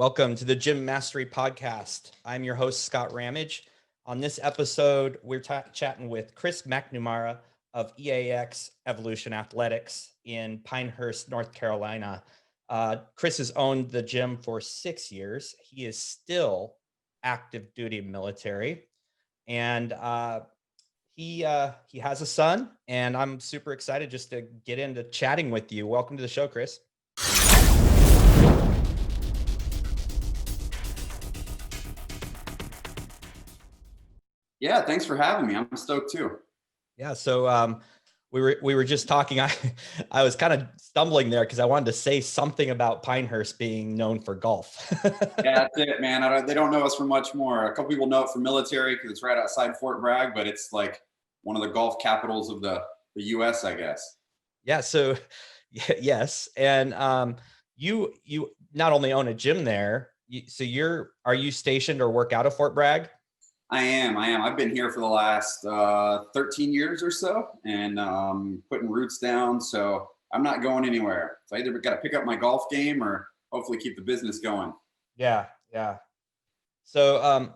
Welcome to the Gym Mastery Podcast. I'm your host, Scott Ramage. On this episode, we're chatting with Chris Macnamarra of EAX Evolution Athletics in Pinehurst, North Carolina. Chris has owned the gym for 6 years. He is still active duty military, and he has a son, and I'm super excited just to get into chatting with you. Welcome to the show, Chris. Yeah, thanks for having me. I'm stoked too. Yeah, so we were just talking. I was kind of stumbling there because I wanted to say something about Pinehurst being known for golf. Yeah, that's it, man. They don't know us for much more. A couple people know it for military because it's right outside Fort Bragg, but it's like one of the golf capitals of the U.S., I guess. Yeah. So yes, and you not only own a gym there. Are you stationed or work out of Fort Bragg? I am. I've been here for the last 13 years or so, and putting roots down. So I'm not going anywhere. So I either got to pick up my golf game or hopefully keep the business going. Yeah. So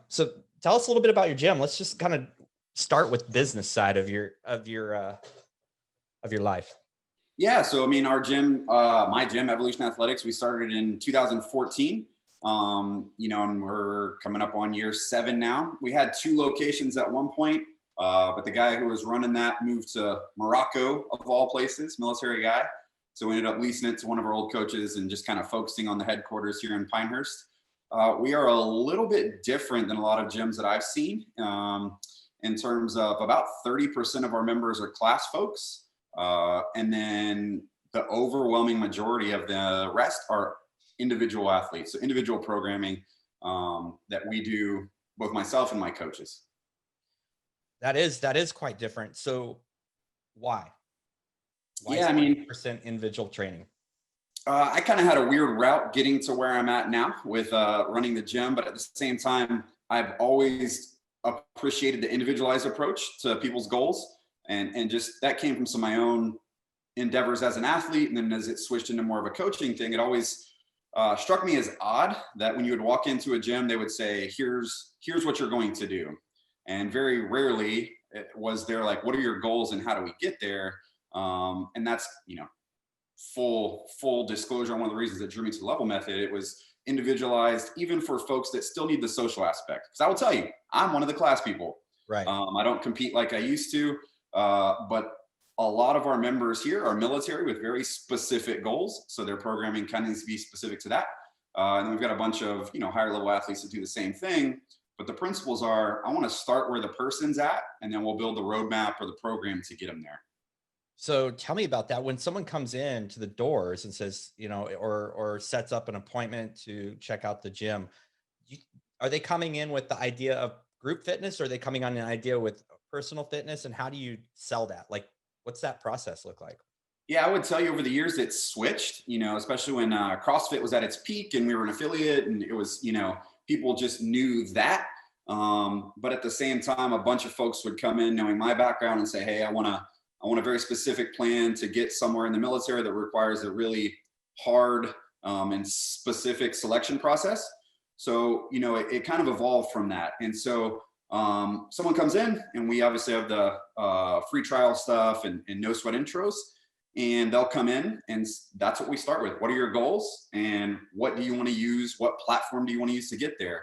tell us a little bit about your gym. Let's just kind of start with business side of your life. Yeah. So I mean, our gym, my gym, Evolution Athletics, we started in 2014. And we're coming up on year 7 now. We had 2 locations at one point, but the guy who was running that moved to Morocco, of all places, military guy. So we ended up leasing it to one of our old coaches and just kind of focusing on the headquarters here in Pinehurst. We are a little bit different than a lot of gyms that I've seen in terms of about 30% of our members are class folks. And then the overwhelming majority of the rest are individual athletes, so individual programming that we do, both myself and my coaches. That is quite different. So why yeah, I mean, percent individual training? I kind of had a weird route getting to where I'm at now with running the gym, but at the same time, I've always appreciated the individualized approach to people's goals, and just that came from some of my own endeavors as an athlete, and then as it switched into more of a coaching thing, it always struck me as odd that when you would walk into a gym, they would say, here's what you're going to do. And very rarely was there like, what are your goals and how do we get there? And that's, full disclosure. One of the reasons that drew me to the level method, it was individualized, even for folks that still need the social aspect. Because I will tell you, I'm one of the class people. Right. I don't compete like I used to, but a lot of our members here are military with very specific goals. So their programming kind of needs to be specific to that. And then we've got a bunch of, higher level athletes that do the same thing. But the principles are, I want to start where the person's at, and then we'll build the roadmap or the program to get them there. So tell me about that. When someone comes in to the doors and says, or sets up an appointment to check out the gym, are they coming in with the idea of group fitness, or are they coming on an idea with personal fitness? And how do you sell that? Like, what's that process look like? Yeah, I would tell you over the years it's switched, especially when CrossFit was at its peak and we were an affiliate, and it was, people just knew that. But at the same time, a bunch of folks would come in knowing my background and say, hey, I want a very specific plan to get somewhere in the military that requires a really hard and specific selection process. So, it kind of evolved from that. And so someone comes in, and we obviously have the free trial stuff and no sweat intros, and they'll come in, and that's what we start with. What are your goals, and what do you want to use? What platform do you want to use to get there?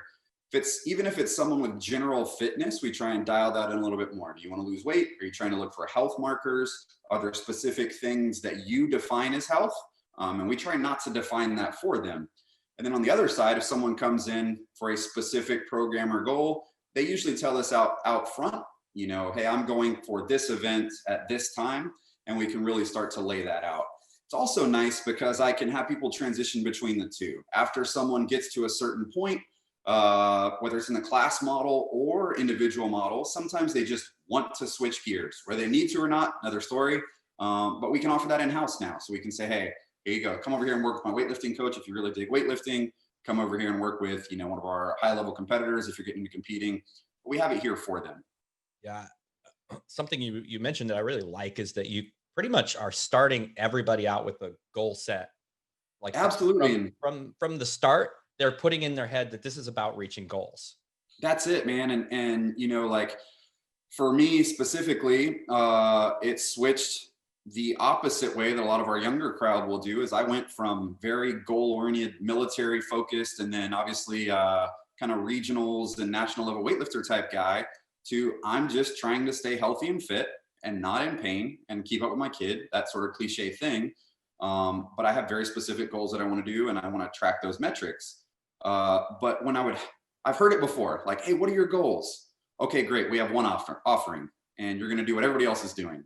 Even if it's someone with general fitness, we try and dial that in a little bit more. Do you want to lose weight? Are you trying to look for health markers? Are there specific things that you define as health? And we try not to define that for them. And then on the other side, if someone comes in for a specific program or goal, they usually tell us out front, hey, I'm going for this event at this time, and we can really start to lay that out. It's also nice because I can have people transition between the two. After someone gets to a certain point, whether it's in the class model or individual model, sometimes they just want to switch gears. Whether they need to or not, another story. But we can offer that in-house now. So we can say, hey, here you go. Come over here and work with my weightlifting coach if you really dig weightlifting. Come over here and work with, one of our high-level competitors if you're getting into competing. We have it here for them. Yeah. Something you mentioned that I really like is that you pretty much are starting everybody out with a goal set. Like absolutely from the start, they're putting in their head that this is about reaching goals. That's it, man. And you know, like for me specifically, it switched the opposite way that a lot of our younger crowd will do. Is I went from very goal-oriented, military focused, and then obviously kind of regionals and national level weightlifter type guy, to I'm just trying to stay healthy and fit and not in pain and keep up with my kid, that sort of cliche thing. But I have very specific goals that I want to do, and I want to track those metrics. But when I've heard it before, like, hey, what are your goals? Okay, great. We have one offering, and you're going to do what everybody else is doing.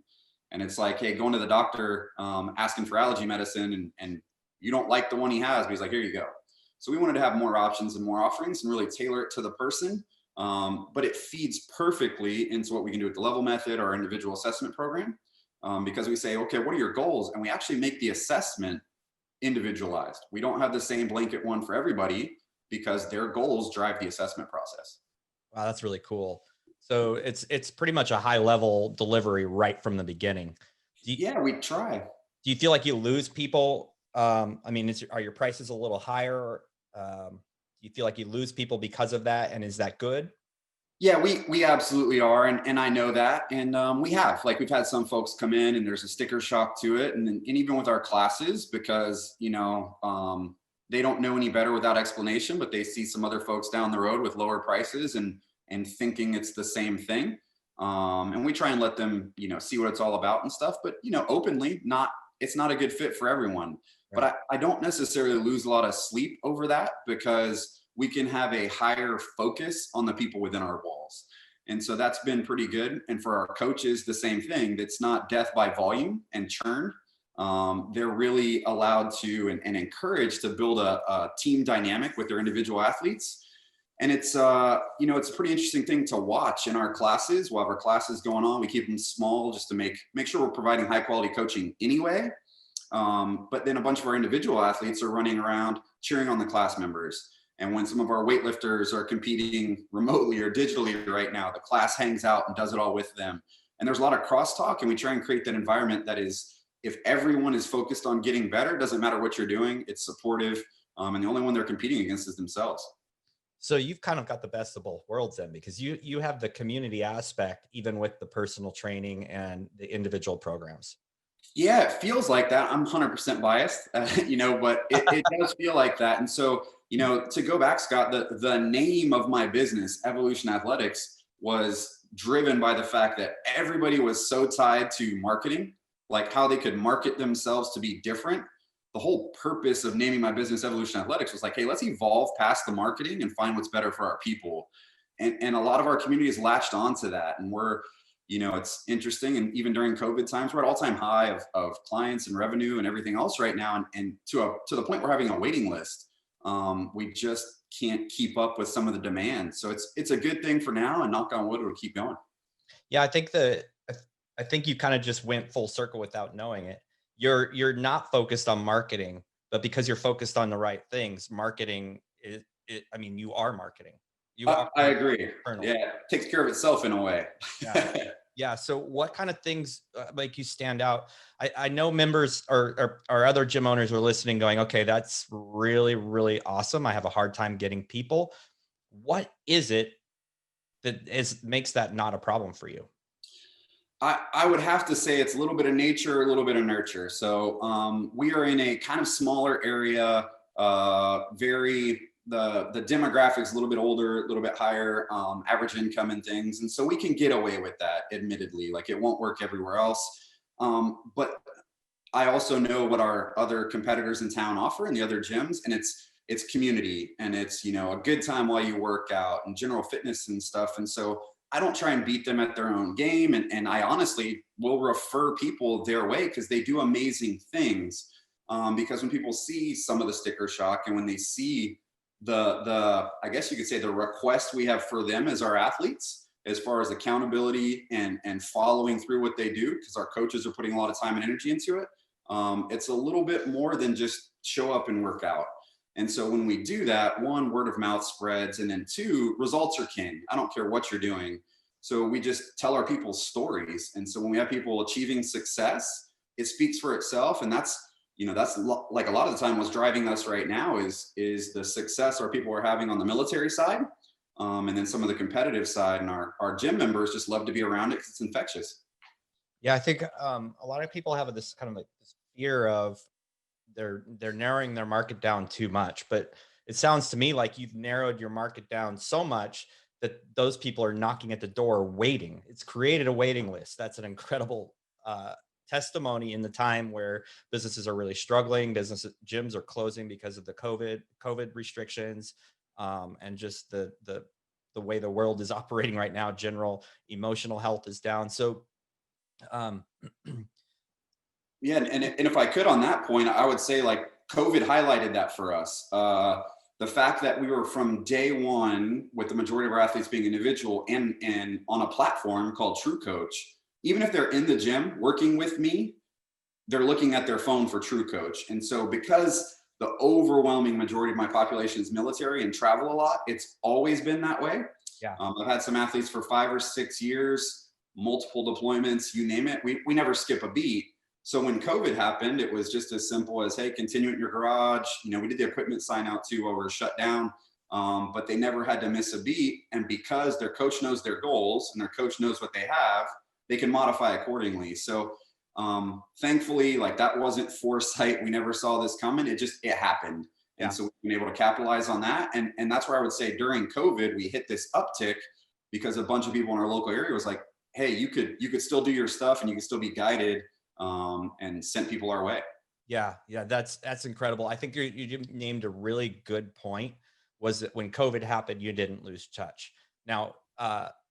And it's like, hey, going to the doctor, asking for allergy medicine, and you don't like the one he has, but he's like, here you go. So we wanted to have more options and more offerings and really tailor it to the person. But it feeds perfectly into what we can do with the level method, our individual assessment program, because we say, okay, what are your goals? And we actually make the assessment individualized. We don't have the same blanket one for everybody because their goals drive the assessment process. Wow, that's really cool. So it's pretty much a high level delivery right from the beginning. Yeah, we try. Do you feel like you lose people? I mean, are your prices a little higher? Do you feel like you lose people because of that? And is that good? Yeah, we absolutely are. And I know that. And we've had some folks come in and there's a sticker shock to it. And even with our classes, because, they don't know any better without explanation, but they see some other folks down the road with lower prices and thinking it's the same thing. And we try and let them, see what it's all about and stuff, but, openly, it's not a good fit for everyone. Right. But I don't necessarily lose a lot of sleep over that, because we can have a higher focus on the people within our walls. And so that's been pretty good. And for our coaches, the same thing. That's not death by volume and churn. They're really allowed to and encouraged to build a team dynamic with their individual athletes. And it's, it's a pretty interesting thing to watch in our classes. We'll have our classes going on. We keep them small just to make sure we're providing high quality coaching anyway. But then a bunch of our individual athletes are running around cheering on the class members. And when some of our weightlifters are competing remotely or digitally right now, the class hangs out and does it all with them. And there's a lot of crosstalk, and we try and create that environment that is, if everyone is focused on getting better, doesn't matter what you're doing, it's supportive. And the only one they're competing against is themselves. So you've kind of got the best of both worlds then, because you have the community aspect, even with the personal training and the individual programs. Yeah, it feels like that. I'm 100% biased, but it does feel like that. And so, to go back, Scott, the name of my business, Evolution Athletics, was driven by the fact that everybody was so tied to marketing, like how they could market themselves to be different. The whole purpose of naming my business Evolution Athletics was like, hey, let's evolve past the marketing and find what's better for our people. And a lot of our community has latched onto that. And we're, it's interesting. And even during COVID times, we're at all-time high of clients and revenue and everything else right now. And to the point we're having a waiting list. We just can't keep up with some of the demand. So it's a good thing for now, and knock on wood, it'll keep going. Yeah, I think you kind of just went full circle without knowing it. You're not focused on marketing, but because you're focused on the right things, marketing you are marketing. I agree. Yeah, it takes care of itself in a way. Yeah. So what kind of things make you stand out? I know members or other gym owners are listening going, okay, that's really, really awesome. I have a hard time getting people. What is it that makes that not a problem for you? I would have to say it's a little bit of nature, a little bit of nurture. So we are in a kind of smaller area, the demographics a little bit older, a little bit higher, average income and things. And so we can get away with that, admittedly. Like, it won't work everywhere else. But I also know what our other competitors in town offer and the other gyms, and it's community, and it's, a good time while you work out and general fitness and stuff. And so I don't try and beat them at their own game. And I honestly will refer people their way because they do amazing things. Because when people see some of the sticker shock, and when they see the I guess you could say the request we have for them as our athletes, as far as accountability and following through what they do, because our coaches are putting a lot of time and energy into it. It's a little bit more than just show up and work out. And so when we do that, one, word of mouth spreads, and then two, results are king. I don't care what you're doing. So we just tell our people stories. And so when we have people achieving success, it speaks for itself. And that's that's like a lot of the time what's driving us right now is the success our people are having on the military side. And then some of the competitive side, and our gym members just love to be around it because it's infectious. Yeah, I think a lot of people have this kind of like this fear of they're narrowing their market down too much, but it sounds to me like you've narrowed your market down so much that those people are knocking at the door waiting. It's created a waiting list. That's an incredible testimony in the time where businesses are really struggling. Gyms are closing because of the COVID restrictions, and just the way the world is operating right now. General emotional health is down. So um, Yeah, and if I could on that point, I would say like COVID highlighted that for us. The fact that we were from day one with the majority of our athletes being individual and on a platform called True Coach, even if they're in the gym working with me, they're looking at their phone for True Coach. And so because the overwhelming majority of my population is military and travel a lot, it's always been that way. yeah. I've had some athletes for 5 or 6 years, multiple deployments, you name it. We never skip a beat. So when COVID happened, it was just as simple as, hey, continue in your garage. We did the equipment sign out too while we were shut down, but they never had to miss a beat. And because their coach knows their goals and their coach knows what they have, they can modify accordingly. So thankfully, like that wasn't foresight. We never saw this coming. It happened. Yeah. And so we've been able to capitalize on that. And that's where I would say during COVID, we hit this uptick because a bunch of people in our local area was like, hey, you could still do your stuff and you can still be guided, and sent people our way. Yeah, that's incredible. I think you named a really good point. Was that when COVID happened, you didn't lose touch. Now,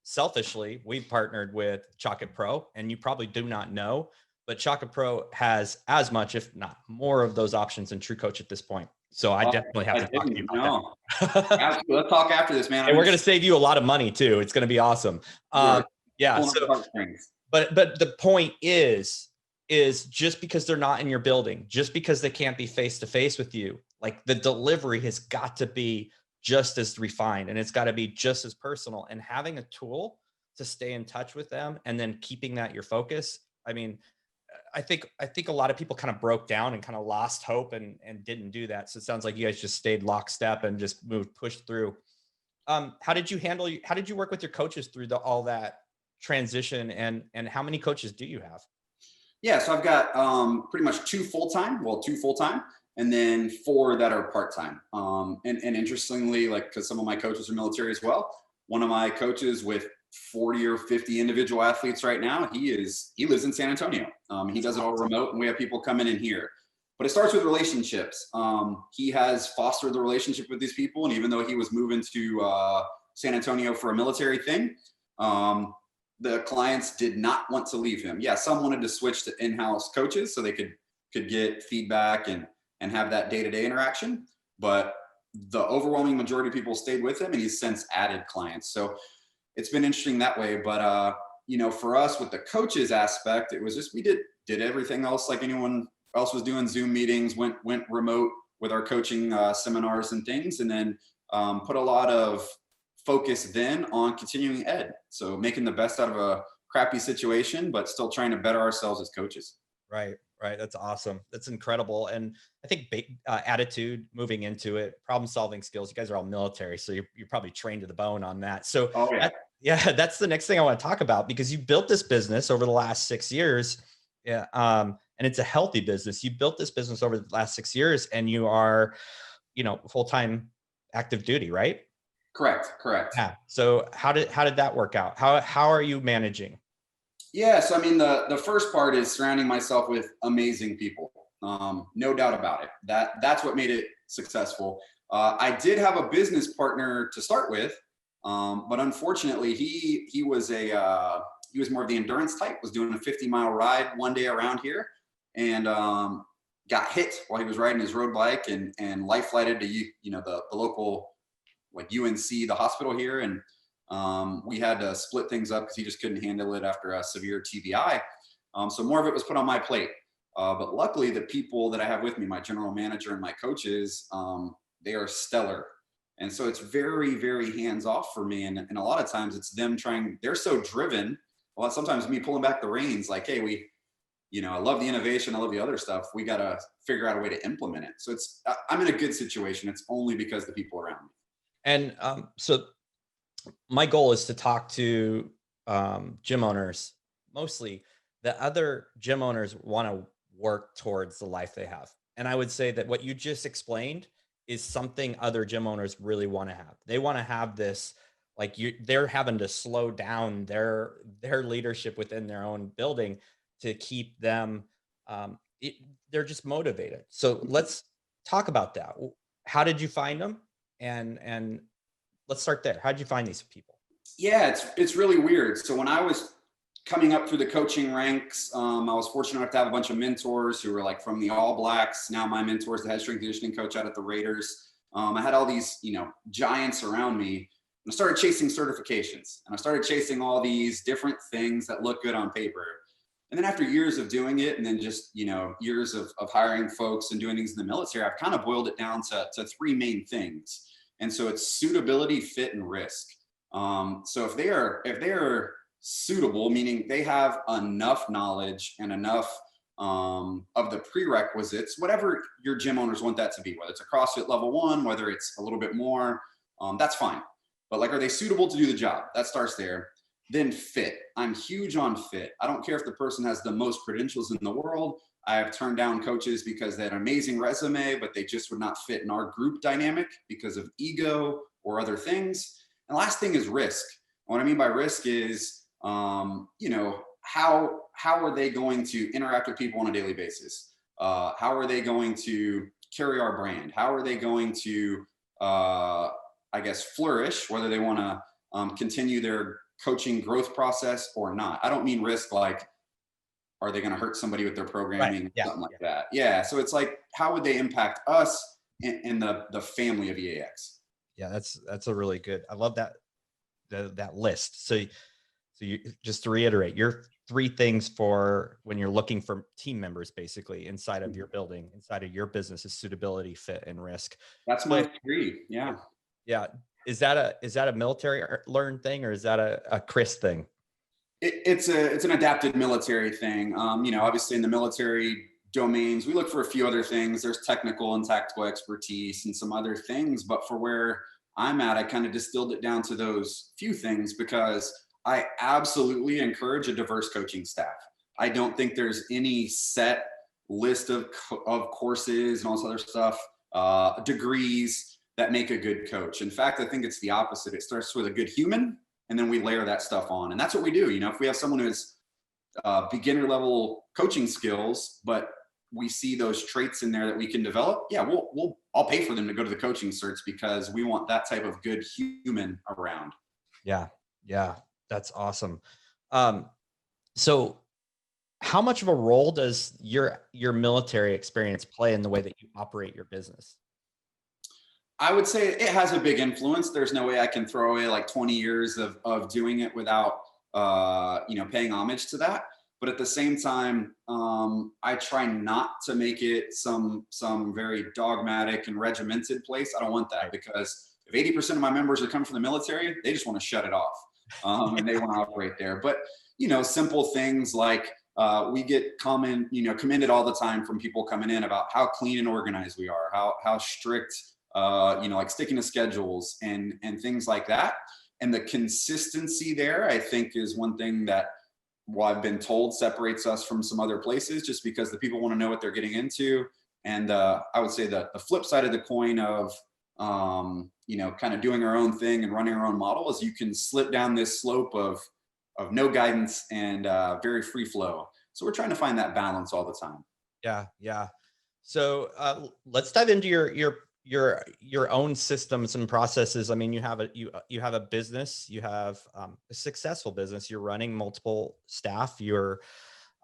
selfishly, we've partnered with Chalk.it Pro, and you probably do not know, but Chalk.it Pro has as much, if not more, of those options than True Coach at this point. So I definitely have to talk to you about that. Let's talk after this, man. And we're going to save you a lot of money too. It's going to be awesome. Yeah. So, but the point is just because they're not in your building, just because they can't be face to face with you, like the delivery has got to be just as refined and it's got to be just as personal, and having a tool to stay in touch with them and then keeping that your focus. I mean, I think a lot of people kind of broke down and kind of lost hope and didn't do that. So it sounds like you guys just stayed lockstep and just pushed through. How did you work with your coaches through all that transition, and how many coaches do you have? Yeah, so I've got pretty much 2 full-time, and then 4 that are part-time. And interestingly, like, because some of my coaches are military as well, one of my coaches with 40 or 50 individual athletes right now, he lives in San Antonio. He does it all remote, and we have people come in and here. But it starts with relationships. He has fostered the relationship with these people, and even though he was moving to San Antonio for a military thing, the clients did not want to leave him. Yeah, some wanted to switch to in-house coaches so they could get feedback and have that day-to-day interaction. But the overwhelming majority of people stayed with him, and he's since added clients. So it's been interesting that way. But for us with the coaches aspect, it was just we did everything else like anyone else was doing. Zoom meetings, went remote with our coaching seminars and things, and then put a lot of focus then on continuing ed. So making the best out of a crappy situation, but still trying to better ourselves as coaches. Right. That's awesome. That's incredible. And I think attitude, moving into it, problem solving skills. You guys are all military, so you're probably trained to the bone on that. So that's the next thing I want to talk about, because you built this business over the last 6 years. Yeah. And it's a healthy business. You built this business over the last 6 years, and you are, full-time active duty, right? Correct. Yeah. So how did that work out? How are you managing? Yeah. So, I mean, the first part is surrounding myself with amazing people. No doubt about it. That's what made it successful. I did have a business partner to start with, but unfortunately he was more of the endurance type, was doing a 50-mile ride one day around here, and got hit while he was riding his road bike and life flighted to the local, like UNC, the hospital here. And we had to split things up because he just couldn't handle it after a severe TBI. So more of it was put on my plate. But luckily, the people that I have with me, my general manager and my coaches, they are stellar. And so it's very, very hands off for me. And a lot of times it's them they're so driven. Well, sometimes me pulling back the reins, like, hey, I love the innovation, I love the other stuff. We got to figure out a way to implement it. So I'm in a good situation. It's only because the people around me. And so my goal is to talk to gym owners, mostly the other gym owners want to work towards the life they have. And I would say that what you just explained is something other gym owners really want to have. They want to have this, like they're having to slow down their leadership within their own building to keep them. It, they're just motivated. So let's talk about that. How did you find them? And let's start there. How did you find these people? Yeah, it's really weird. So when I was coming up through the coaching ranks, I was fortunate enough to have a bunch of mentors who were like from the All Blacks. Now my mentor is the head strength and conditioning coach out at the Raiders. I had all these, giants around me. And I started chasing certifications, and I started chasing all these different things that look good on paper. And then after years of doing it, and then just, years of hiring folks and doing things in the military, I've kind of boiled it down to three main things. And so it's suitability, fit, and risk. So if they are suitable, meaning they have enough knowledge and enough of the prerequisites, whatever your gym owners want that to be, whether it's a CrossFit level 1, whether it's a little bit more, that's fine. But like, are they suitable to do the job? That starts there. Then fit. I'm huge on fit. I don't care if the person has the most credentials in the world. I have turned down coaches because they had an amazing resume, but they just would not fit in our group dynamic because of ego or other things. And the last thing is risk. What I mean by risk is, how are they going to interact with people on a daily basis? How are they going to carry our brand? How are they going to, flourish, whether they want to continue their coaching growth process or not? I don't mean risk like, are they going to hurt somebody with their programming? Right. Yeah. Something like that. Yeah. So it's like, how would they impact us and the family of EAX? Yeah, that's a really good. I love that list. So you, just to reiterate, your three things for when you're looking for team members, basically inside of your building, inside of your business, is suitability, fit, and risk. That's my three. Yeah. Yeah. Is that a military learned thing, or is that a Chris thing? It's an adapted military thing. Obviously in the military domains, we look for a few other things. There's technical and tactical expertise and some other things, but for where I'm at, I kind of distilled it down to those few things because I absolutely encourage a diverse coaching staff. I don't think there's any set list of courses and all this other stuff, degrees that make a good coach. In fact, I think it's the opposite. It starts with a good human, and then we layer that stuff on. And that's what we do. If we have someone who's beginner level coaching skills, but we see those traits in there that we can develop, yeah, I'll pay for them to go to the coaching certs because we want that type of good human around. Yeah. That's awesome. So how much of a role does your military experience play in the way that you operate your business? I would say it has a big influence. There's no way I can throw away like 20 years of doing it without, paying homage to that. But at the same time, I try not to make it some very dogmatic and regimented place. I don't want that, because if 80% of my members are coming from the military, they just want to shut it off, and they want to operate there. But, simple things like we get commended all the time from people coming in about how clean and organized we are, how strict, like sticking to schedules and things like that. And the consistency there, I think, is one thing that, I've been told separates us from some other places, just because the people want to know what they're getting into. And I would say that the flip side of the coin of, kind of doing our own thing and running our own model is you can slip down this slope of no guidance and very free flow. So we're trying to find that balance all the time. Yeah. So let's dive into your own systems and processes. I mean, you have a business, you have a successful business, you're running multiple staff, you're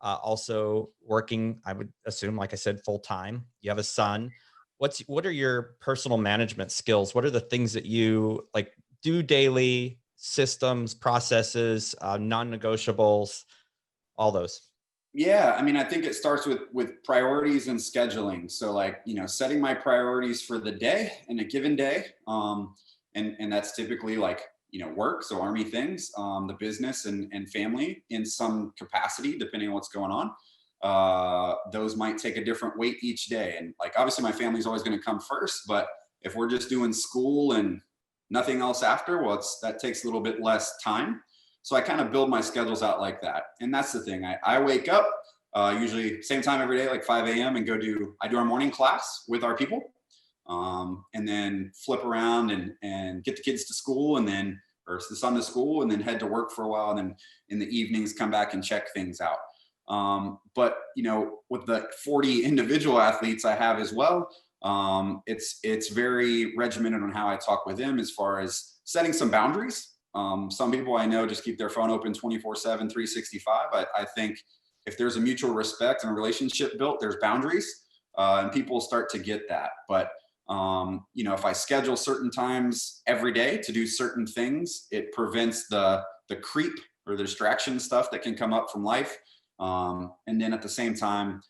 also working, I would assume, like I said, full time. You have a son. What are your personal management skills? What are the things that you like do daily, systems, processes, non-negotiables, all those? Yeah, I mean, I think it starts with priorities and scheduling. So like, setting my priorities for the day in a given day. And that's typically like, work. So Army things, the business and family in some capacity, depending on what's going on. those might take a different weight each day. And like, obviously my family's always going to come first, but if we're just doing school and nothing else after, well, that takes a little bit less time. So I kind of build my schedules out like that. And that's the thing. I wake up usually same time every day, like 5 a.m. and I do our morning class with our people, and then flip around and get the kids to school, and then, or the son to school, and then head to work for a while. And then in the evenings, come back and check things out. But with the 40 individual athletes I have as well, it's very regimented on how I talk with them as far as setting some boundaries. Some people I know just keep their phone open 24/7, 365. I think if there's a mutual respect and a relationship built, there's boundaries, and people start to get that. But if I schedule certain times every day to do certain things, it prevents the creep or the distraction stuff that can come up from life. And then at the same time,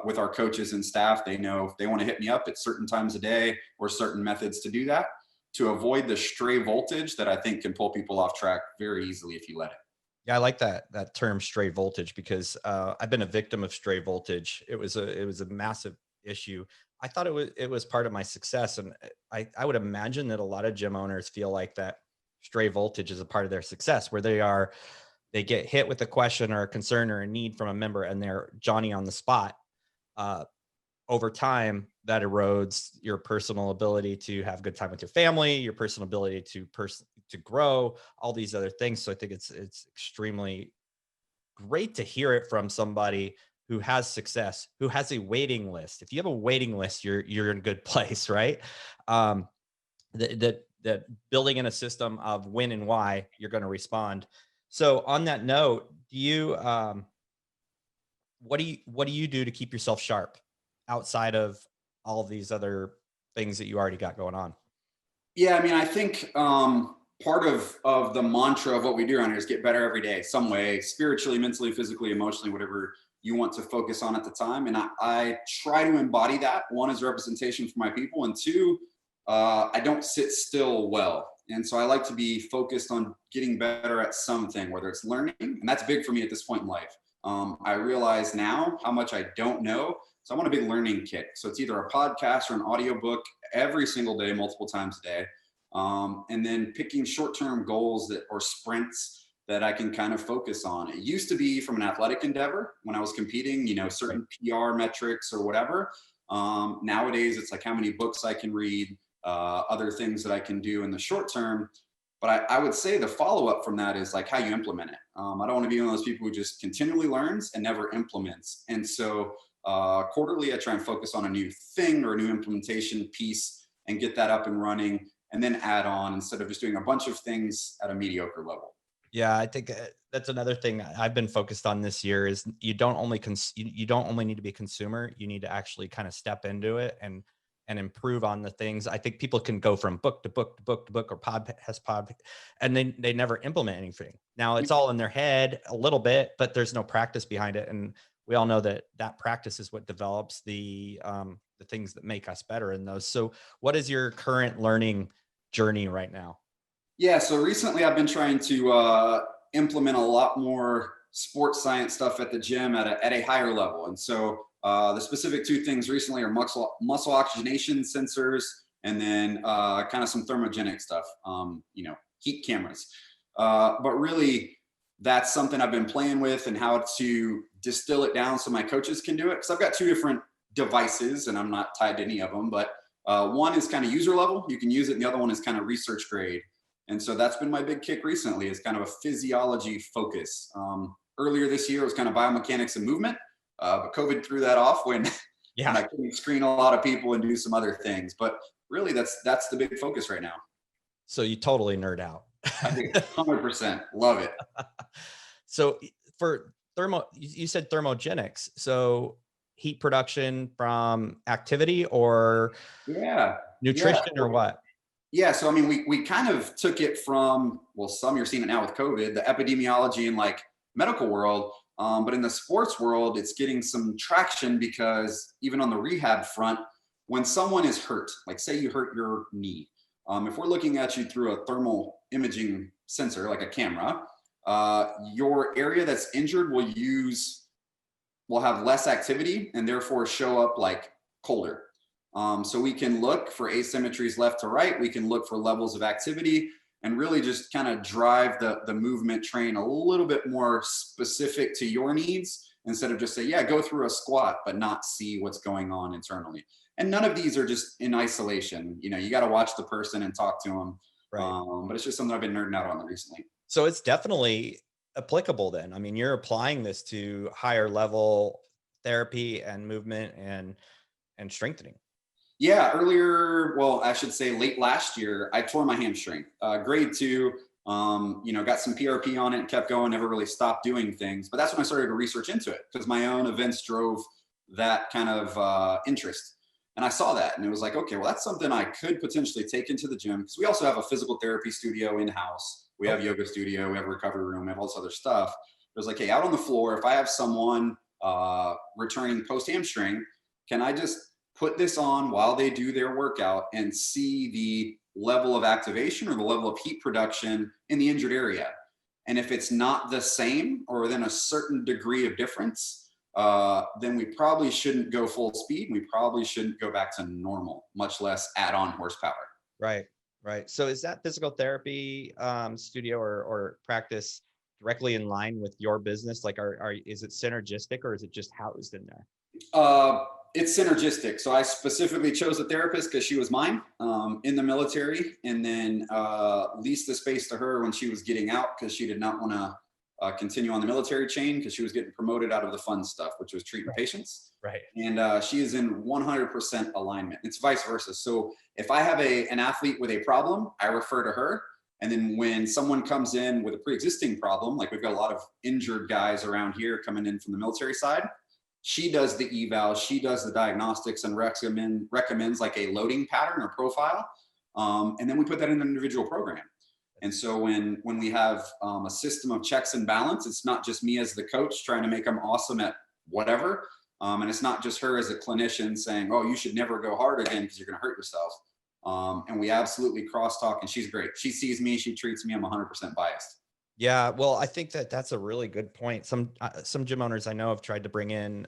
with our coaches and staff, they know if they want to hit me up at certain times a day or certain methods to do that, to avoid the stray voltage that I think can pull people off track very easily if you let it. Yeah, I like that term, stray voltage, because I've been a victim of stray voltage. It was a massive issue. I thought it was part of my success, and I would imagine that a lot of gym owners feel like that stray voltage is a part of their success, where they get hit with a question or a concern or a need from a member, and they're Johnny on the spot. Over time, that erodes your personal ability to have a good time with your family, your personal ability to grow, all these other things. So I think it's extremely great to hear it from somebody who has success, who has a waiting list. If you have a waiting list, you're in a good place, right? That building in a system of when and why you're going to respond. So on that note, what do you do to keep yourself sharp outside of all of these other things that you already got going on? Yeah, I mean, I think part of the mantra of what we do around here is get better every day, some way, spiritually, mentally, physically, emotionally, whatever you want to focus on at the time. And I try to embody that. One is representation for my people, and two, I don't sit still well. And so I like to be focused on getting better at something, whether it's learning, and that's big for me at this point in life. I realize now how much I don't know. So I'm on a big learning kick. So it's either a podcast or an audiobook every single day, multiple times a day. And then picking short-term goals or sprints that I can kind of focus on. It used to be from an athletic endeavor when I was competing, certain PR metrics or whatever. Nowadays, it's like how many books I can read, other things that I can do in the short term. But I would say the follow-up from that is like how you implement it. I don't want to be one of those people who just continually learns and never implements. And so quarterly, I try and focus on a new thing or a new implementation piece and get that up and running, and then add on instead of just doing a bunch of things at a mediocre level. Yeah, I think that's another thing I've been focused on this year is you don't only need to be a consumer. You need to actually kind of step into it and improve on the things. I think people can go from book to book to book to book or pod, and they never implement anything. Now it's all in their head a little bit, but there's no practice behind it. And we all know that practice is what develops the things that make us better in those. So what is your current learning journey right now? Yeah, so recently I've been trying to implement a lot more sports science stuff at the gym at a higher level. And so the specific two things recently are muscle oxygenation sensors, and then kind of some thermogenic stuff, heat cameras. But really, that's something I've been playing with and how to distill it down so my coaches can do it. Because I've got two different devices and I'm not tied to any of them, but one is kind of user level, you can use it, and the other one is kind of research grade. And so that's been my big kick recently, is kind of a physiology focus. Earlier this year, it was kind of biomechanics and movement, but COVID threw that off when I couldn't screen a lot of people and do some other things. But really, that's the big focus right now. So you totally nerd out. I think 100%. Love it. So for you said thermogenics. So heat production from activity or nutrition or what? Yeah, so I mean, we kind of took it from, well, some you're seeing it now with COVID, the epidemiology in like medical world, but in the sports world, it's getting some traction because even on the rehab front, when someone is hurt, like say you hurt your knee, if we're looking at you through a thermal imaging sensor, like a camera, your area that's injured will will have less activity and therefore show up like colder. So we can look for asymmetries left to right. We can look for levels of activity and really just kind of drive the movement train a little bit more specific to your needs instead of just say, yeah, go through a squat, but not see what's going on internally. And none of these are just in isolation. You know, you got to watch the person and talk to them. Right. But it's just something I've been nerding out on recently. So it's definitely applicable then. I mean, you're applying this to higher level therapy and movement and strengthening. Yeah, earlier, well, I should say late last year, I tore my hamstring. Grade 2, got some PRP on it and kept going, never really stopped doing things. But that's when I started to research into it because my own events drove that kind of interest. And I saw that and it was like, okay, well, that's something I could potentially take into the gym because we also have a physical therapy studio in-house. We have yoga studio, we have a recovery room, we have all this other stuff. It was like, hey, out on the floor, if I have someone returning post hamstring, can I just put this on while they do their workout and see the level of activation or the level of heat production in the injured area? And if it's not the same or within a certain degree of difference, then we probably shouldn't go full speed. We probably shouldn't go back to normal, much less add on horsepower. Right. Right. So is that physical therapy studio or practice directly in line with your business? Like, is it synergistic or is it just housed in there? It's synergistic. So I specifically chose a therapist because she was mine in the military, and then leased the space to her when she was getting out because she did not want to continue on the military chain because she was getting promoted out of the fun stuff, which was treating patients. Right. And she is in 100% alignment. It's vice versa. So if I have an athlete with a problem, I refer to her. And then when someone comes in with a pre-existing problem, like we've got a lot of injured guys around here coming in from the military side, she does the eval, she does the diagnostics and recommends like a loading pattern or profile. And then we put that in an individual program. And so when we have a system of checks and balance, it's not just me as the coach trying to make them awesome at whatever. And it's not just her as a clinician saying, oh, you should never go hard again because you're going to hurt yourself. And we absolutely crosstalk, and she's great. She sees me, she treats me. I'm 100% biased. Yeah, well, I think that's a really good point. Some gym owners I know have tried to bring in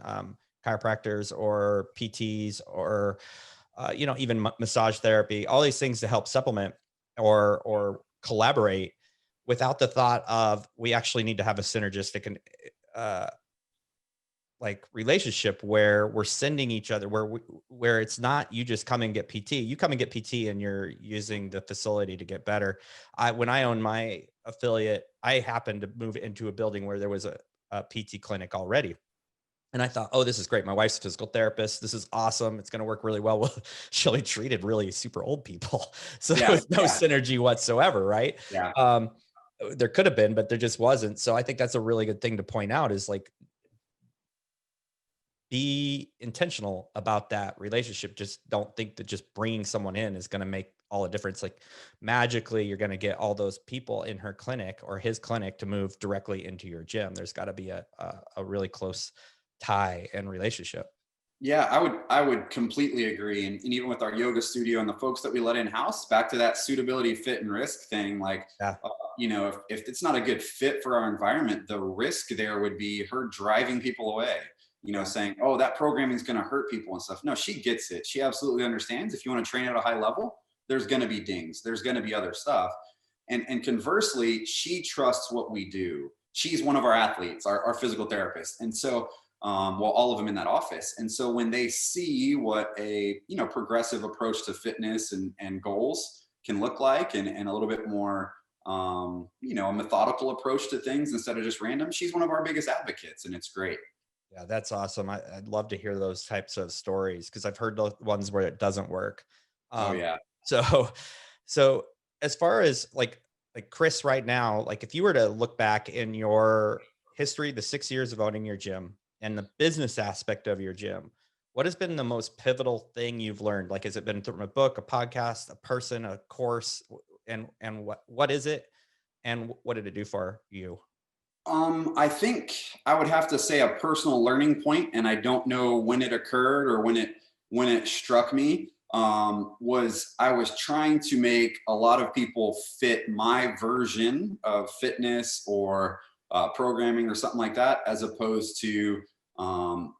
chiropractors or PTs or even massage therapy, all these things to help supplement or collaborate without the thought of we actually need to have a synergistic and like relationship where we're sending each other where it's not you just come and get PT, you come and get PT and you're using the facility to get better. When I owned my affiliate, I happened to move into a building where there was a PT clinic already. And I thought, oh, this is great. My wife's a physical therapist. This is awesome. It's going to work really well. Well, she only treated really super old people. So there was no synergy whatsoever, right? Yeah. There could have been, but there just wasn't. So I think that's a really good thing to point out is like, be intentional about that relationship. Just don't think that just bringing someone in is going to make all the difference. Like magically, you're going to get all those people in her clinic or his clinic to move directly into your gym. There's got to be a really close tie and relationship. Yeah, I would completely agree. And even with our yoga studio and the folks that we let in house, back to that suitability, fit, and risk thing, like, if it's not a good fit for our environment, the risk there would be her driving people away, saying, oh, that programming is going to hurt people and stuff. No, she gets it. She absolutely understands. If you want to train at a high level, there's going to be dings. There's going to be other stuff. And conversely, she trusts what we do. She's one of our athletes, our physical therapist. And so, all of them in that office. And so when they see what a, progressive approach to fitness and goals can look like and a little bit more, a methodical approach to things instead of just random, she's one of our biggest advocates, and it's great. Yeah, that's awesome. I'd love to hear those types of stories because I've heard the ones where it doesn't work. Oh yeah. So as far as like Chris right now, like if you were to look back in your history, the 6 years of owning your gym and the business aspect of your gym, what has been the most pivotal thing you've learned? Like, has it been from a book, a podcast, a person, a course, and what is it? And what did it do for you? I think I would have to say a personal learning point, and I don't know when it occurred or when it struck me. Was I was trying to make a lot of people fit my version of fitness or programming or something like that, as opposed to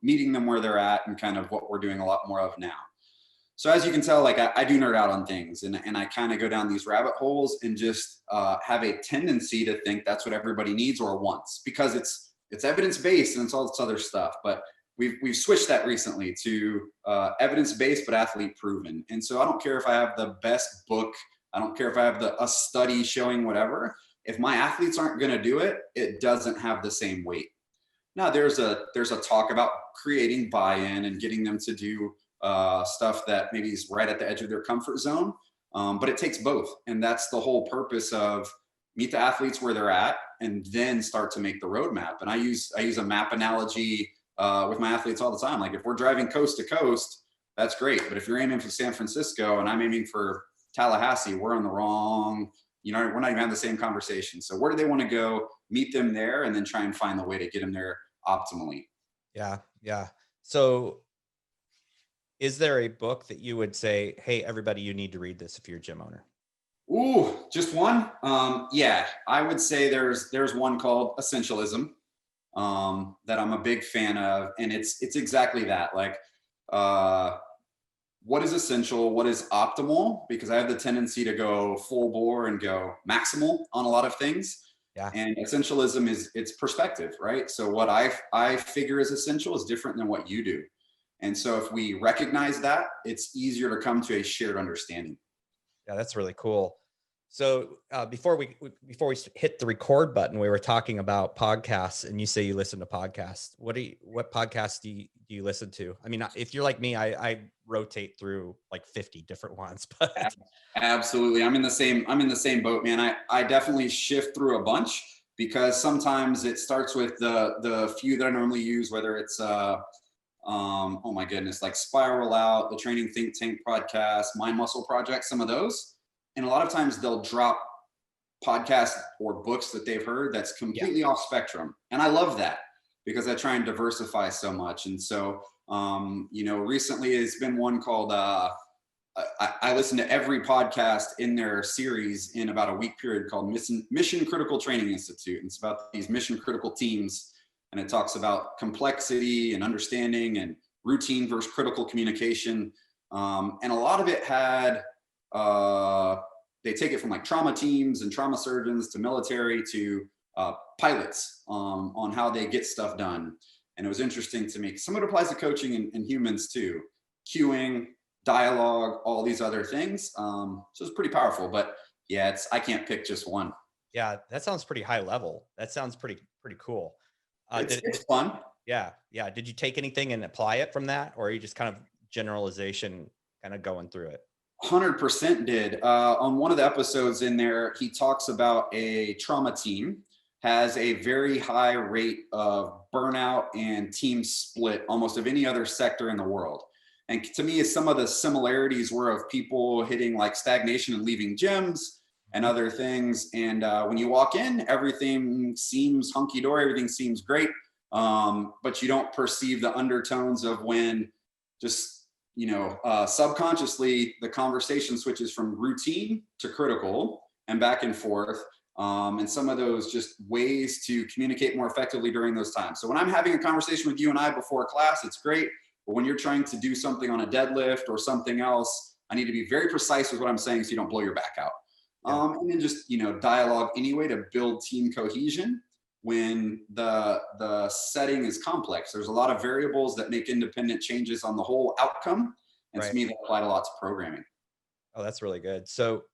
meeting them where they're at, and kind of what we're doing a lot more of now. So as you can tell, like I do nerd out on things, and I kind of go down these rabbit holes and just have a tendency to think that's what everybody needs or wants, because it's evidence-based and it's all this other stuff. But we've switched that recently to evidence-based but athlete proven. And so I don't care if I have the best book, I don't care if I have a study showing whatever. If my athletes aren't going to do it, it doesn't have the same weight. Now there's a talk about creating buy-in and getting them to do stuff that maybe is right at the edge of their comfort zone. But it takes both. And that's the whole purpose of meet the athletes where they're at and then start to make the roadmap. And I use a map analogy with my athletes all the time. Like if we're driving coast to coast, that's great. But if you're aiming for San Francisco and I'm aiming for Tallahassee, we're on the wrong, we're not even having the same conversation. So where do they want to go? Meet them there and then try and find the way to get them there optimally. Yeah. Yeah. So is there a book that you would say, hey, everybody, you need to read this if you're a gym owner? Ooh, just one? Yeah, I would say there's one called Essentialism that I'm a big fan of. And it's exactly that. Like, what is essential? What is optimal? Because I have the tendency to go full bore and go maximal on a lot of things. Yeah. And essentialism it's perspective, right? So what I figure is essential is different than what you do. And so if we recognize that, it's easier to come to a shared understanding. Yeah, that's really cool. So before we hit the record button, we were talking about podcasts, and you say you listen to podcasts. What podcasts do you listen to? I mean, if you're like me, I rotate through like 50 different ones. But absolutely, I'm in the same boat, man. I definitely shift through a bunch because sometimes it starts with the few that I normally use, whether it's oh my goodness, like Spiral Out, the Training Think Tank podcast, Mind Muscle Project, some of those. And a lot of times they'll drop podcasts or books that they've heard that's completely off spectrum. And I love that because I try and diversify so much. And so, recently it's been one called, I listen to every podcast in their series in about a week period called Mission Critical Training Institute. And it's about these mission critical teams. And it talks about complexity and understanding and routine versus critical communication. And a lot of it had, they take it from like trauma teams and trauma surgeons to military to pilots on how they get stuff done. And it was interesting to me. Some of it applies to coaching and humans too. Cueing, dialogue, all these other things. So it's pretty powerful, but yeah, I can't pick just one. Yeah, that sounds pretty high level. That sounds pretty cool. It's fun. Yeah. Yeah. Did you take anything and apply it from that? Or are you just kind of generalization kind of going through it? 100% did. On one of the episodes in there, he talks about a trauma team has a very high rate of burnout and team split almost of any other sector in the world. And to me, some of the similarities were of people hitting like stagnation and leaving gyms and other things. And when you walk in, everything seems hunky-dory, everything seems great. But you don't perceive the undertones of when just, subconsciously the conversation switches from routine to critical and back and forth. And some of those just ways to communicate more effectively during those times. So when I'm having a conversation with you and I before class, it's great. But when you're trying to do something on a deadlift or something else, I need to be very precise with what I'm saying so you don't blow your back out. And then just, dialogue anyway to build team cohesion when the setting is complex. There's a lot of variables that make independent changes on the whole outcome. And to me, that applied a lot to programming. Oh, that's really good. So,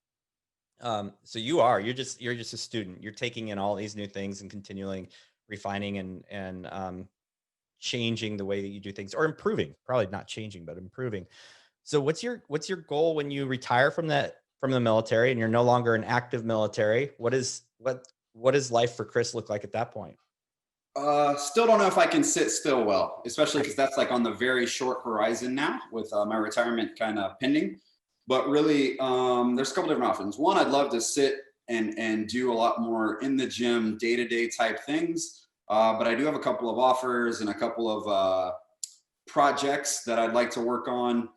you're just a student. You're taking in all these new things and continually refining and changing the way that you do things, or improving. Probably not changing, but improving. So, what's your goal when you retire from the military and you're no longer an active military? What does life for Chris look like at that point? Still don't know if I can sit still well, especially because that's like on the very short horizon now with my retirement kind of pending. But really, there's a couple different options. One, I'd love to sit and do a lot more in the gym, day-to-day type things. But I do have a couple of offers and a couple of projects that I'd like to work on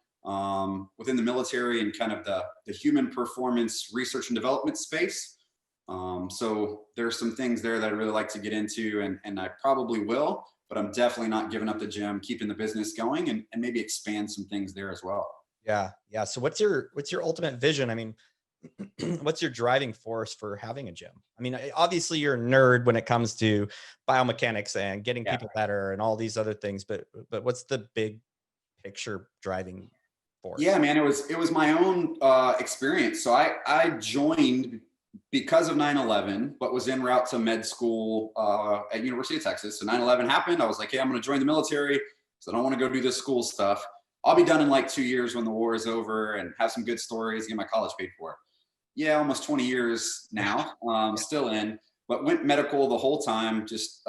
within the military and kind of the human performance research and development space. So there's some things there that I'd really like to get into, and I probably will, but I'm definitely not giving up the gym, keeping the business going, and maybe expand some things there as well. Yeah. Yeah. So what's your ultimate vision? I mean, what's your driving force for having a gym? I mean, obviously you're a nerd when it comes to biomechanics and getting Yeah. people better and all these other things, but what's the big picture driving Yeah, force? man, it was my own experience. So I joined because of 9/11, but was en route to med school at University of Texas. So 9/11 happened. I was like, hey, I'm going to join the military. So I don't want to go do this school stuff. I'll be done in like 2 years when the war is over and have some good stories, get my college paid for. Yeah, almost 20 years now, Yeah. still in, but went medical the whole time, just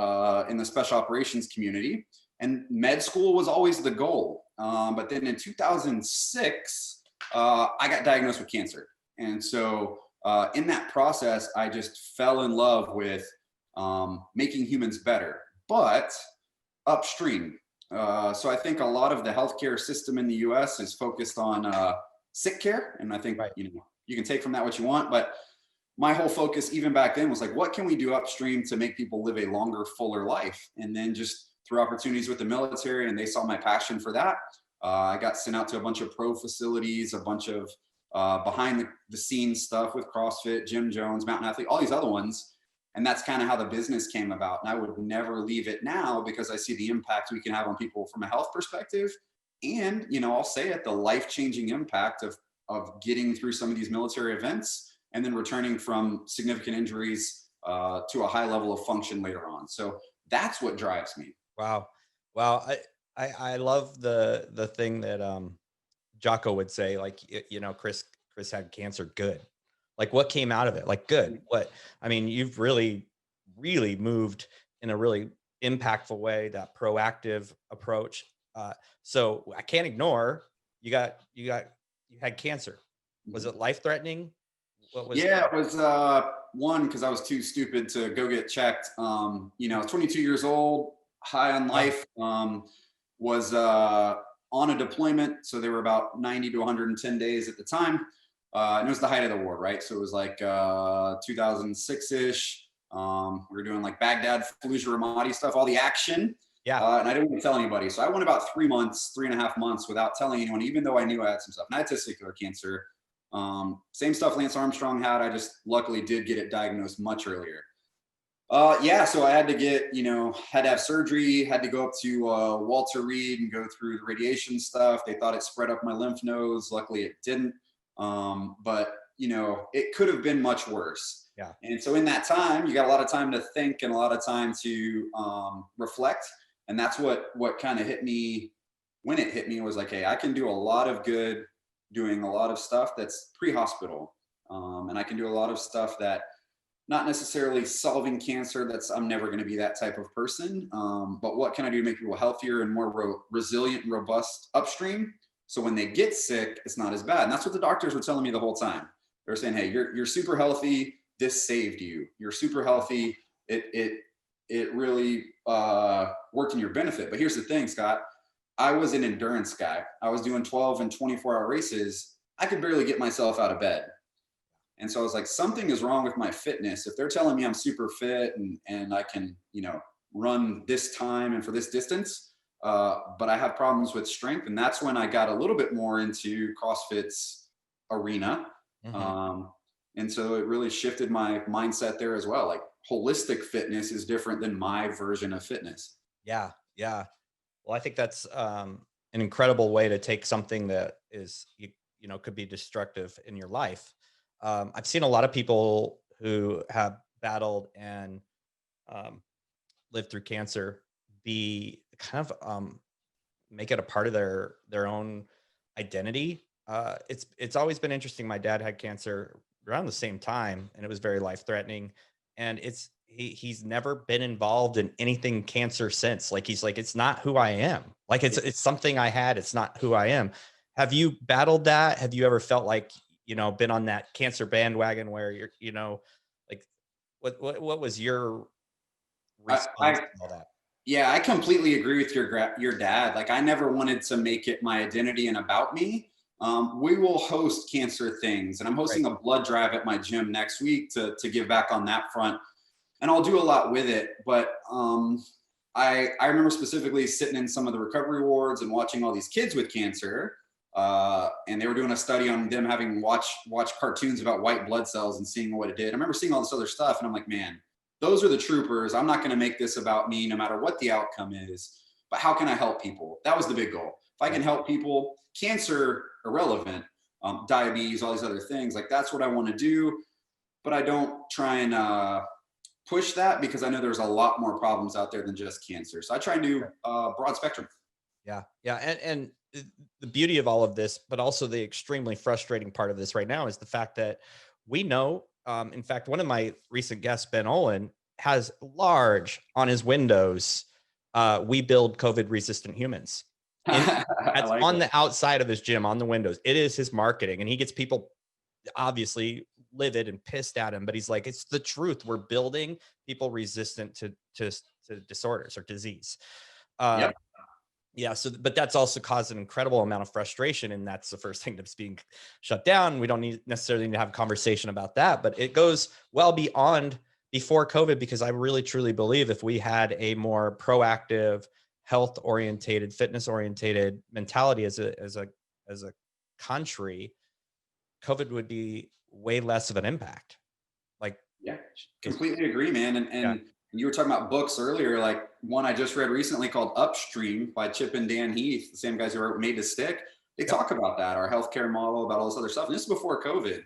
in the special operations community. And med school was always the goal. But then in 2006, I got diagnosed with cancer. And so in that process, I just fell in love with making humans better, but upstream. So I think a lot of the healthcare system in the US is focused on sick care. And I think, Right. you can take from that what you want, but my whole focus even back then was like, what can we do upstream to make people live a longer, fuller life? And then just through opportunities with the military, and they saw my passion for that. I got sent out to a bunch of pro facilities, a bunch of behind the scenes stuff with CrossFit, Jim Jones, Mountain Athlete, all these other ones. And that's kind of how the business came about. And I would never leave it now because I see the impact we can have on people from a health perspective. And, I'll say it, the life-changing impact of getting through some of these military events and then returning from significant injuries to a high level of function later on. So that's what drives me. Wow. Wow. I love the thing that Jocko would say, like, Chris had cancer. Good. Like, what came out of it? Like, good. What, I mean, you've really, really moved in a really impactful way, that proactive approach. So I can't ignore you had cancer. Was it life threatening? What was, Yeah, it was one because I was too stupid to go get checked. 22 years old, high on uh, life. Was on a deployment, so they were about 90 to 110 days at the time, and it was the height of the war, right? So it was like 2006-ish. We were doing like Baghdad, Fallujah, Ramadi stuff, all the action. yeah. And I didn't want to tell anybody. So I went about 3.5 months without telling anyone, even though I knew I had some stuff. And I had testicular cancer. Same stuff Lance Armstrong had. I just luckily did get it diagnosed much earlier. So I had to had to have surgery, had to go up to Walter Reed and go through the radiation stuff. They thought it spread up my lymph nodes. Luckily it didn't. But it could have been much worse. Yeah. And so in that time, you got a lot of time to think and a lot of time to reflect. And that's what kind of hit me when it hit me was like, hey, I can do a lot of good doing a lot of stuff that's pre-hospital. And I can do a lot of stuff that not necessarily solving cancer. I'm never going to be that type of person. But what can I do to make people healthier and more resilient and robust upstream? So when they get sick, it's not as bad. And that's what the doctors were telling me the whole time. They're saying, hey, you're super healthy. This saved you. You're super healthy. It really worked in your benefit. But here's the thing, Scott. I was an endurance guy. I was doing 12 and 24-hour races. I could barely get myself out of bed. And so I was like, something is wrong with my fitness. If they're telling me I'm super fit and I can, run this time and for this distance, but I have problems with strength. And that's when I got a little bit more into CrossFit's arena. Mhm. And so it really shifted my mindset there as well. Like holistic fitness is different than my version of fitness. Yeah. Yeah. Well, I think that's an incredible way to take something that is, could be destructive in your life. I've seen a lot of people who have battled and lived through cancer be kind of make it a part of their own identity. It's always been interesting. My dad had cancer around the same time, and it was very life threatening. And he's never been involved in anything cancer since. Like he's like, it's not who I am. Like it's something I had. It's not who I am. Have you battled that? Have you ever felt like been on that cancer bandwagon where you're like what was your response I to all that? Yeah, I completely agree with your dad. Like, I never wanted to make it my identity and about me. We will host cancer things, and I'm Right. hosting a blood drive at my gym next week to give back on that front, and I'll do a lot with it. But I remember specifically sitting in some of the recovery wards and watching all these kids with cancer. And they were doing a study on them having watch cartoons about white blood cells and seeing what it did. I remember seeing all this other stuff, and I'm like, man, those are the troopers. I'm not going to make this about me, no matter what the outcome is. But how can I help people? That was the big goal. If I can help people, cancer irrelevant, diabetes, all these other things, like that's what I want to do. But I don't try and push that, because I know there's a lot more problems out there than just cancer. So I try and do broad spectrum. Yeah. Yeah. And the beauty of all of this, but also the extremely frustrating part of this right now, is the fact that we know, in fact, one of my recent guests, Ben Olin, has large on his windows, we build COVID resistant humans. That's like on the outside of his gym, on the windows. It is his marketing. And he gets people obviously livid and pissed at him, but he's like, it's the truth. We're building people resistant to disorders or disease. Yep. Yeah. So, but that's also caused an incredible amount of frustration. And that's the first thing that's being shut down. We don't necessarily need to have a conversation about that, but it goes well beyond before COVID, because I really, truly believe if we had a more proactive, health orientated, fitness orientated mentality as a country, COVID would be way less of an impact. Like, yeah, completely agree, man. And you were talking about books earlier, like one I just read recently called Upstream by Chip and Dan Heath, the same guys who wrote Made to Stick. They talk about that, our healthcare model, about all this other stuff. And this is before COVID.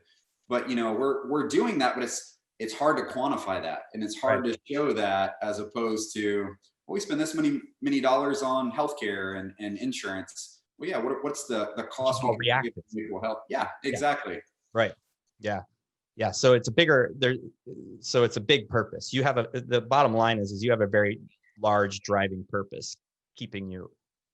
But we're doing that, but it's hard to quantify that. And it's hard to show that, as opposed to, well, we spend this many dollars on healthcare and insurance. Well, yeah, what's the cost we reactive will help? Yeah, exactly. Yeah. Right. Yeah. Yeah. So it's a bigger there. So it's a big purpose. You have the bottom line is you have a very large driving purpose keeping you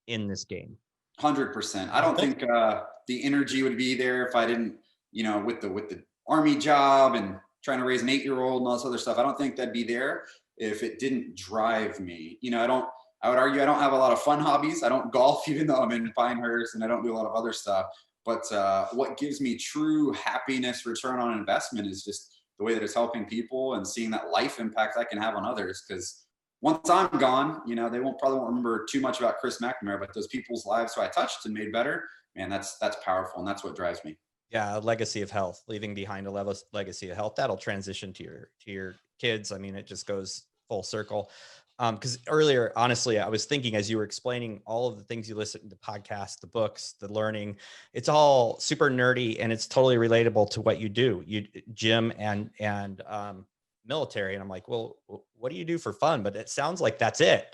in this game. 100%. I don't think the energy would be there if I didn't, with the Army job and trying to raise an 8-year-old and all this other stuff. I don't think that'd be there if it didn't drive me. I would argue I don't have a lot of fun hobbies. I don't golf, even though I'm in Pinehurst, and I don't do a lot of other stuff. But what gives me true happiness, return on investment, is just the way that it's helping people and seeing that life impact I can have on others. Because once I'm gone, they probably won't remember too much about Chris Macnamarra, but those people's lives who I touched and made better, man, that's powerful, and that's what drives me. Yeah, a legacy of health, leaving behind a legacy of health that'll transition to your kids. I mean, it just goes full circle. Because earlier, honestly, I was thinking as you were explaining all of the things you listen to, the podcasts, the books, the learning, it's all super nerdy and it's totally relatable to what you do, gym and military. And I'm like, well, what do you do for fun? But it sounds like that's it.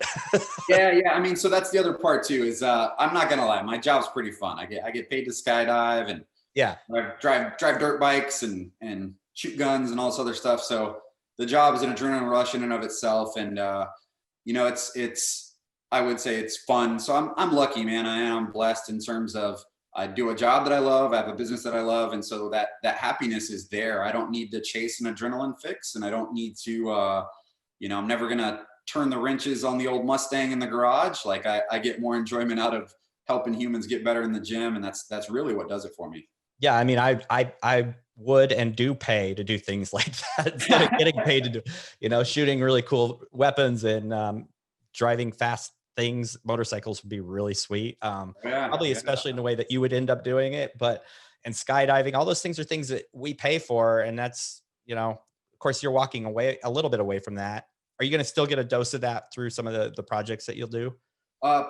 Yeah. I mean, so that's the other part too, is I'm not gonna lie, my job's pretty fun. I get paid to skydive and drive dirt bikes and shoot guns and all this other stuff. So the job is an adrenaline rush in and of itself. And it's I would say it's fun. So I'm lucky, man. I am blessed in terms of I do a job that I love. I have a business that I love. And so that happiness is there. I don't need to chase an adrenaline fix, and I don't need to, I'm never going to turn the wrenches on the old Mustang in the garage. Like I get more enjoyment out of helping humans get better in the gym. And that's really what does it for me. Yeah. I mean, I would and do pay to do things like that instead of getting paid to do, shooting really cool weapons and driving fast things, motorcycles would be really sweet. Probably especially in the way that you would end up doing it, and skydiving, all those things are things that we pay for. And that's, of course you're walking away a little bit away from that. Are you going to still get a dose of that through some of the projects that you'll do?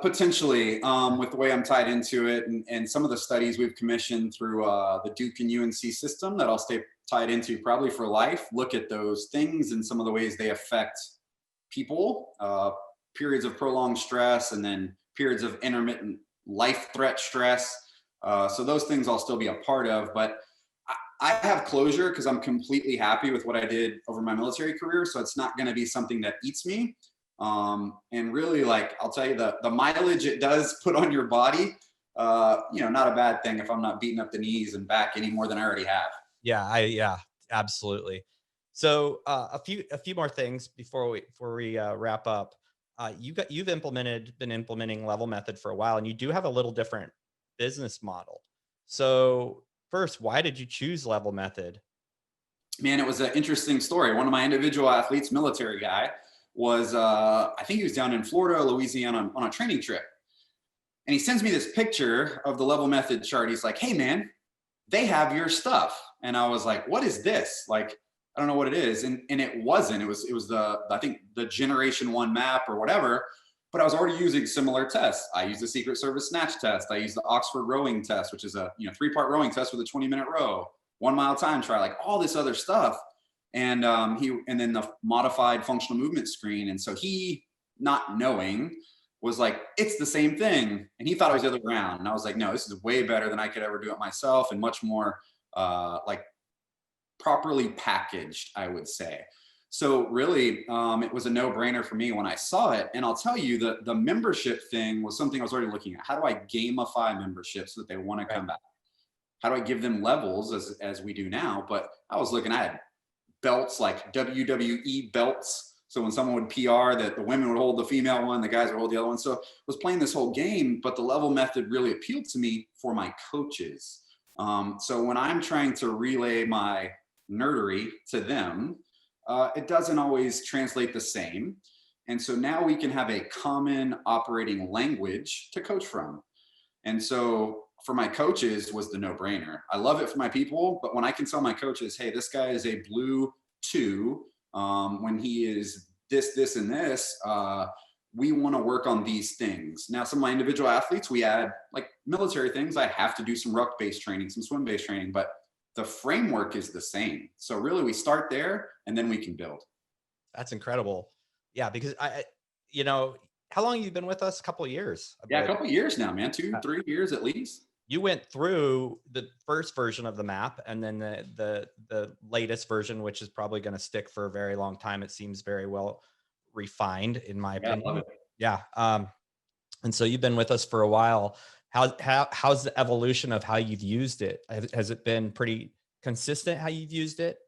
Potentially, with the way I'm tied into it and some of the studies we've commissioned through the Duke and UNC system that I'll stay tied into probably for life, look at those things and some of the ways they affect people, periods of prolonged stress, and then periods of intermittent life threat stress. So those things I'll still be a part of, but I have closure because I'm completely happy with what I did over my military career. So it's not going to be something that eats me. And really, like, I'll tell you the mileage it does put on your body, not a bad thing if I'm not beating up the knees and back any more than I already have. Yeah, absolutely. So a few more things before we wrap up. You've been implementing Level Method for a while, and you do have a little different business model. So first, why did you choose Level Method? Man, it was an interesting story. One of my individual athletes, military guy, was, I think he was down in Florida, Louisiana on a training trip. And he sends me this picture of the level method chart. He's like, hey man, they have your stuff. And I was like, what is this? Like, I don't know what it is. And it wasn't, it was I think the generation 1 map or whatever, but I was already using similar tests. I used the Secret Service snatch test. I used the Oxford rowing test, which is a 3-part rowing test with a 20-minute row, 1 mile time trial, like all this other stuff. And and then the modified functional movement screen. And so he, not knowing, was like, it's the same thing. And he thought it was the other way around. And I was like, no, this is way better than I could ever do it myself, and much more like properly packaged, I would say. So really, it was a no-brainer for me when I saw it. And I'll tell you, the membership thing was something I was already looking at. How do I gamify membership so that they want to come back? How do I give them levels as we do now? But I was looking at belts, like WWE belts. So when someone would PR, that the women would hold the female one, the guys would hold the other one. So I was playing this whole game, but the level method really appealed to me for my coaches. So when I'm trying to relay my nerdery to them, it doesn't always translate the same. And so now we can have a common operating language to coach from. And so for my coaches was the no-brainer. I love it for my people, but when I can tell my coaches, hey, this guy is a blue 2, when he is this, and this, we want to work on these things. Now, some of my individual athletes, we add like military things. I have to do some ruck-based training, some swim-based training, but the framework is the same. So really we start there and then we can build. That's incredible. Yeah, because how long have you been with us? A couple of years. Yeah, a couple of years now, man. 2-3 years at least. You went through the first version of the map, and then the latest version, which is probably going to stick for a very long time. It seems very well refined, in my opinion. I love it. Yeah. And so you've been with us for a while. How's the evolution of how you've used it? Has it been pretty consistent how you've used it?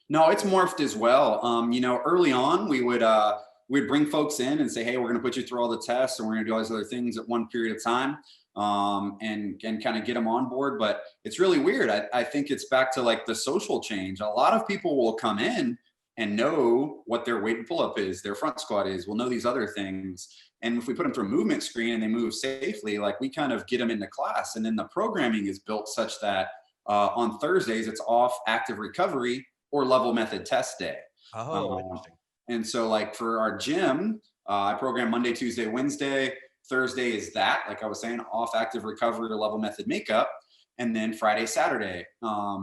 No, it's morphed as well. Early on, we'd bring folks in and say, hey, we're going to put you through all the tests and we're going to do all these other things at one period of time, and kind of get them on board. But it's really weird. I think it's back to like the social change. A lot of people will come in and know what their weighted pull-up is, their front squat is, will know these other things. And if we put them through a movement screen and they move safely, like we kind of get them into class. And then the programming is built such that on Thursdays, it's off active recovery or level method test day. Oh, interesting. And so like for our gym, I program Monday, Tuesday, Wednesday. Thursday is that, like I was saying, off active recovery or level method makeup. And then Friday, Saturday,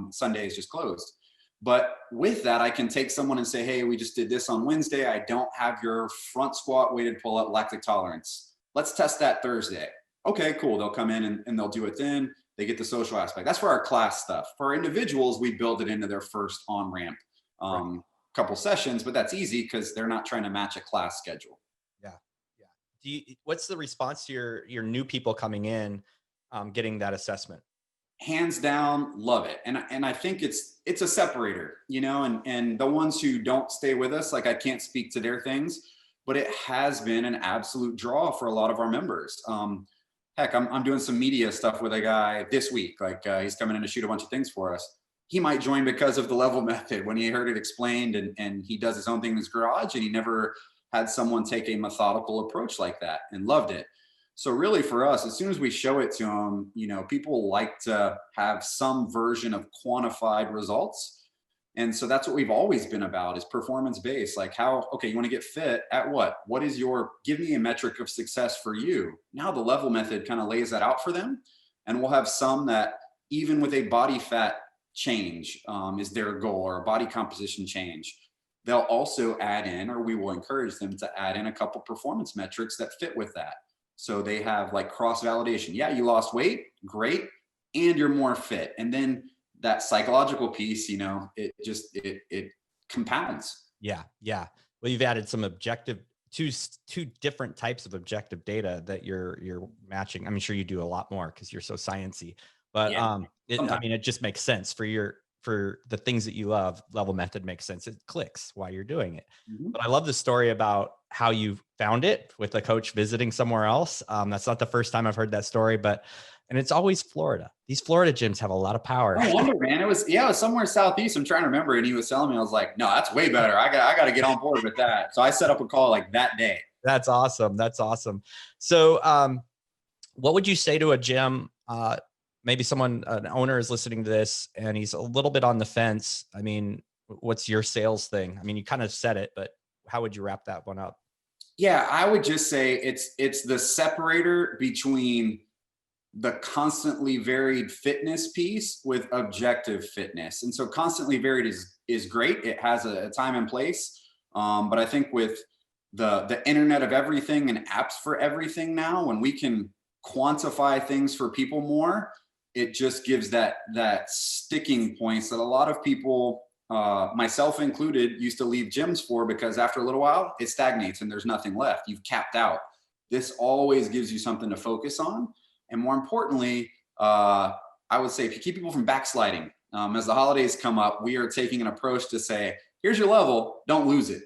Sunday is just closed. But with that, I can take someone and say, hey, we just did this on Wednesday. I don't have your front squat weighted pull-up lactic tolerance. Let's test that Thursday. Okay, cool. They'll come in and they'll do it then. They get the social aspect. That's for our class stuff. For our individuals, we build it into their first on-ramp couple sessions, but that's easy because they're not trying to match a class schedule. Yeah. What's the response to your new people coming in, getting that assessment? Hands down, love it. And I think it's a separator, and the ones who don't stay with us, like I can't speak to their things, but it has been an absolute draw for a lot of our members. Heck, I'm doing some media stuff with a guy this week. Like he's coming in to shoot a bunch of things for us. He might join because of the level method when he heard it explained, and he does his own thing in his garage, and he never had someone take a methodical approach like that and loved it. So really for us, as soon as we show it to them, people like to have some version of quantified results. And so that's what we've always been about, is performance-based. Like you want to get fit at what? Give me a metric of success for you. Now the level method kind of lays that out for them. And we'll have some that even with a body fat change is their goal, or a body composition change, they'll also add in, or we will encourage them to add in a couple performance metrics that fit with that. So they have like cross validation. Yeah, you lost weight, great, and you're more fit. And then that psychological piece, it compounds. Yeah. Well, you've added some two different types of objective data that you're matching. I'm sure you do a lot more because you're so sciencey, but Yeah, it just makes sense for for the things that you love, Level Method makes sense. It clicks while you're doing it. Mhm. But I love the story about how you found it with a coach visiting somewhere else. That's not the first time I've heard that story, and it's always Florida. These Florida gyms have a lot of power. No wonder, man. It was somewhere southeast. I'm trying to remember, and he was telling me, I was like, no, that's way better. I got to get on board with that. So I set up a call like that day. That's awesome. That's awesome. So, what would you say to a gym? Maybe an owner is listening to this and he's a little bit on the fence. I mean, what's your sales thing? I mean, you kind of said it, but how would you wrap that one up? Yeah, I would just say it's the separator between the constantly varied fitness piece with objective fitness. And so constantly varied is great. It has a time and place. But I think with the internet of everything and apps for everything now, when we can quantify things for people more, it just gives that sticking points that a lot of people, myself included, used to leave gyms for, because after a little while it stagnates and there's nothing left. You've capped out. This always gives you something to focus on. And more importantly, I would say, if you keep people from backsliding, as the holidays come up, we are taking an approach to say, here's your level, don't lose it.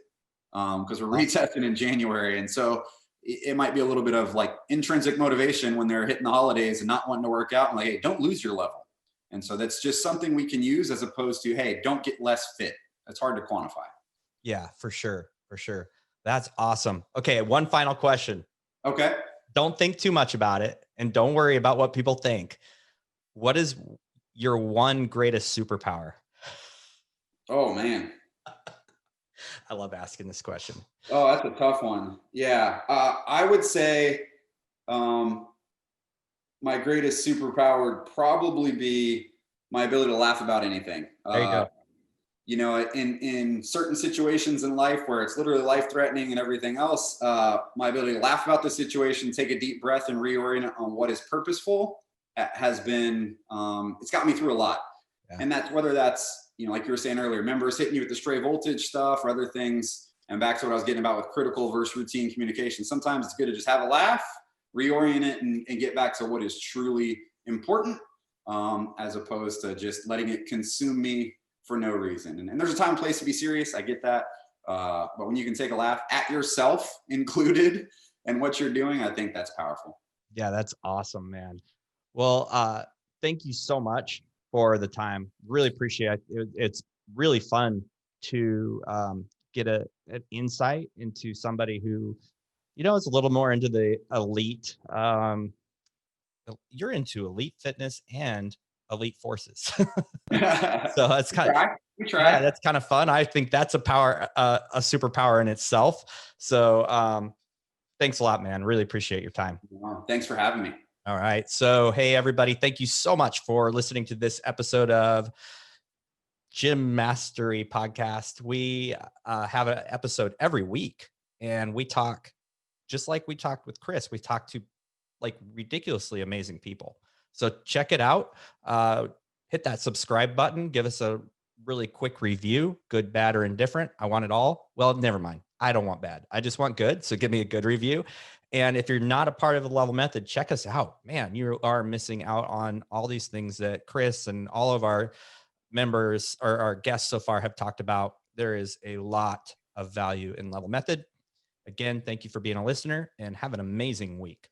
Because we're retesting in January. And so it might be a little bit of like intrinsic motivation when they're hitting the holidays and not wanting to work out, and like, hey, don't lose your level. And so that's just something we can use, as opposed to, hey, don't get less fit. That's hard to quantify. Yeah, for sure. For sure. That's awesome. Okay. One final question. Okay. Don't think too much about it and don't worry about what people think. What is your one greatest superpower? Oh, man. I love asking this question. Oh, that's a tough one. Yeah. I would say my greatest superpower would probably be my ability to laugh about anything. There you go. In certain situations in life where it's literally life-threatening and everything else, my ability to laugh about the situation, take a deep breath, and reorient on what is purposeful has been, it's got me through a lot. Yeah. And that's whether that's, like you were saying earlier, members hitting you with the stray voltage stuff or other things. And back to what I was getting about with critical versus routine communication. Sometimes it's good to just have a laugh, reorient it, and get back to what is truly important, as opposed to just letting it consume me for no reason. And there's a time and place to be serious. I get that. But when you can take a laugh at yourself included and what you're doing, I think that's powerful. Yeah, that's awesome, man. Well, thank you so much for the time. Really appreciate it. It's really fun to get an insight into somebody who, is a little more into the elite. You're into elite fitness and elite forces. So that's kind of, yeah, that's kind of fun. I think that's a superpower in itself. So thanks a lot, man. Really appreciate your time. Thanks for having me. All right. So, hey, everybody, thank you so much for listening to this episode of Gym Mastery Podcast. We have an episode every week, and we talk just like we talked with Chris. We talk to like ridiculously amazing people. So check it out. Hit that subscribe button. Give us a really quick review, good, bad, or indifferent. I want it all. Well, never mind. I don't want bad. I just want good. So give me a good review. And if you're not a part of the Level Method, check us out. Man, you are missing out on all these things that Chris and all of our members or our guests so far have talked about. There is a lot of value in Level Method. Again, thank you for being a listener and have an amazing week.